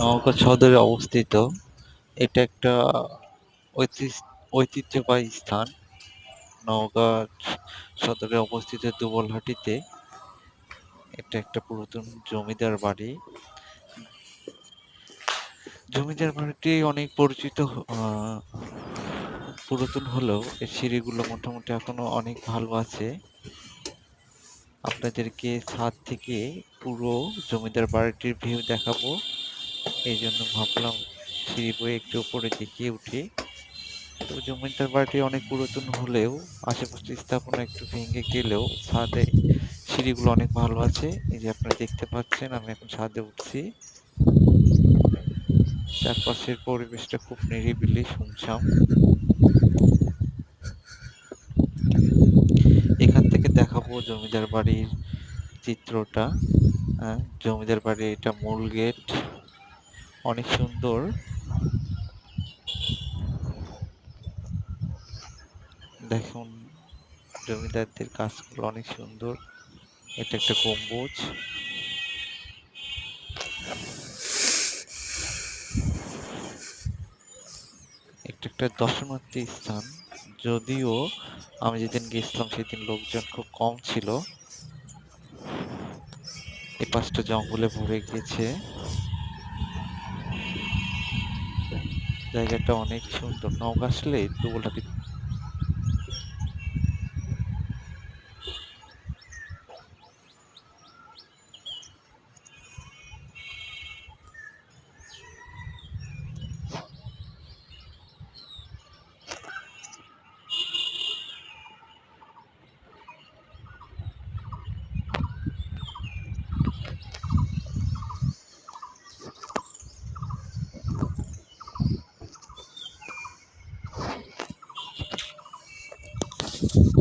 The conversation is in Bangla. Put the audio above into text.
নওগাঁ সদরে অবস্থিত। এটা একটা ঐতিহ্যবাহী স্থান। নওগাঁ সদরে অবস্থিত দুবলহাটিতে। এটা একটা পুরাতন জমিদার বাড়ি। জমিদার বাড়িটি অনেক পরিচিত, পুরাতন হলেও এর সিঁড়িগুলো মোটামুটি এখনো অনেক ভালো আছে। আপনাদেরকে ছাদ থেকে পুরো জমিদার বাড়িটির ভিউ দেখাবো। এই জন্য ভাবলাম সিঁড়ি বয়ে একটু উপরে দেখিয়ে উঠি। তো জমিদার বাড়িটি অনেক পুরাতন হলেও আশেপাশে স্থাপনা একটু ভেঙে গেলেও ছাদে সিঁড়িগুলো অনেক ভালো আছে। এই যে আপনারা দেখতে পাচ্ছেন আমি এখন ছাদে উঠছি। চারপাশের পরিবেশটা খুব নিরিবিলি, শুনশান। এখান থেকে দেখাবো জমিদার বাড়ির চিত্রটা। জমিদার বাড়ির এটা মূল গেট, অনেক সুন্দর। দেখুন জমিদারদের কাজগুলো অনেক সুন্দর। এটা একটা গম্বুজ। এটা একটা দর্শনার্থী স্থান। যদিও আমি যেদিন গেছিলাম সেদিন লোকজন খুব কম ছিল। এই পাশটা জঙ্গলে ভরে গিয়েছে। জায়গাটা অনেক সুন্দর। নওগাঁ আসলে দুবলহাটি